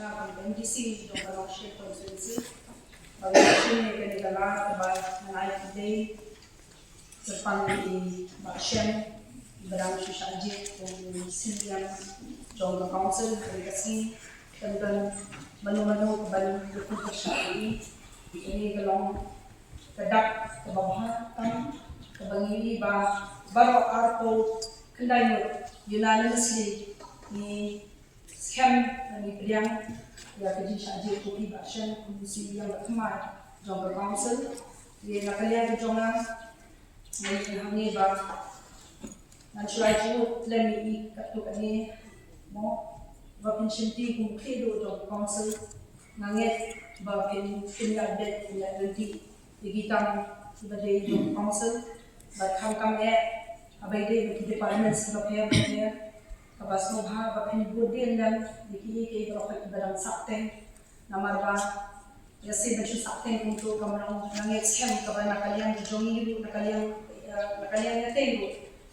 na NDC do Balashir constituency. Balashir ke negara by night day serpan di Bakshem berang Shushajit dan Silian Jong Council Delegasi dan menu-menu kembali untuk syari ini gelong kedak ke bawah tam kebangi baru arko kendai unanimously ni scam ni beriang ya kerja saja kopi Bakshem komisi yang berkemar Jong Council dia nak lihat jonga ni ba nanti tu lemi kat ni mo ba pension ti kum kedo Jong Council nanget ba pension update ya nanti digitam sebagai Jong Council ba kam abai de department sebab ya kabas mo ha ba pen bodin dan dikini ke berapa dalam sakten namar ba ya se baju sakten untuk kamarang nanget scam kabana kalian jongi itu nakalian ya tayo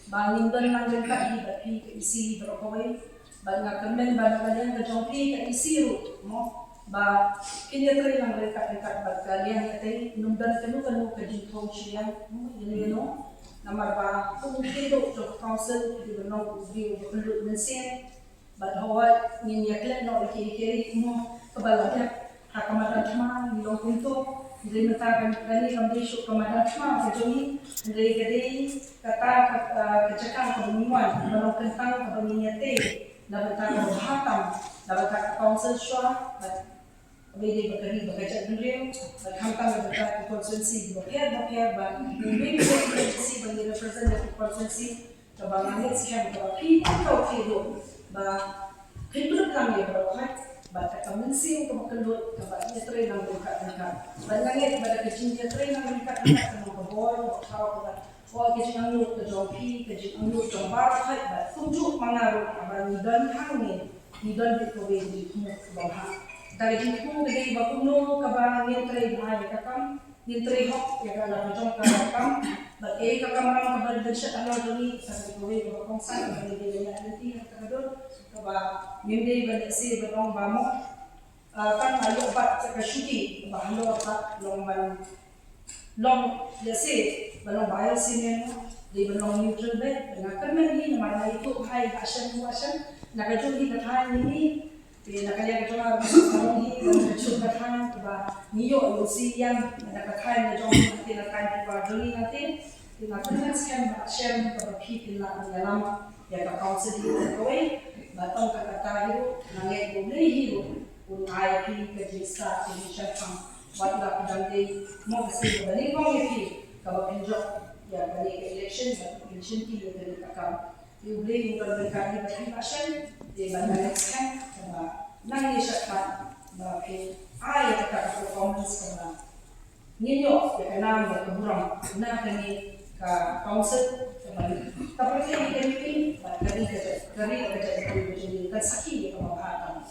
bangin don nang ka ba pi ke isi berapa way ba ngakamen ba nakalian ka jongi ka isi mo ba kinyatri nang dekat ba kalian ya tayo numdan kanu ka jintong siya mo yun namar ba kung kido to council di no view belut mensen ba hawa nin yakle no kiri mo kabalanya hakamadan cuma ni long punto dari metakan dari kamdesho kamadan cuma kejoni dari gede kata kecekang kebunuhan balong kentang kebunyate dapat hatam dapat council shwa Bede bakari bakaja dulu, berhampa berkat konsensi berpihak ba, mungkin konsensi bagi representative konsensi, kebangannya sekian berapa kau kedo, ba kedo kami berapa, ba kemensi untuk kedo, kebangannya trainer berkat, bangannya pada kecilnya trainer berkat sama kebor, kau kecil anu kejopi, kecil anu jombar, ba tunjuk mengaruh, ba nidan hangi, nidan dikowe di bawah. Dari jumpa dari bakuno kabang nintri bahaya kakam nintri hok ya kalau jom kakam bagai kakam orang kabar bersih kalau doni sampai kowe bakong sang dari dia nanti kadon kaba mimpi berisi berong bamok kan ayo bat cakasuti bahalo bat long jasi balong bayar sini di balong neutral bed dengan kemen ini nama itu hai asan nakajuli kathan ini nakalian kita harus mengalami mencoba kan coba niyo si yang nakakain na jom nanti nakain coba doni nanti nakalian scan Bakshem coba people na dalam ya ka council di kowe batong kakata hiro nanget bumli hiro un IP ke jisa ke chefam watla pedante mo kasi bani ko ngi ka penjo ya bani election ba pension ti de kakam bumli ngol berkali bani Bakshem di bandar scan nang isyarat bagi ayat kata performance kena ninyo ya kenang berkeburang nah kini ke council kembali tapi ini dari kerja jadi sakit ya kemampuan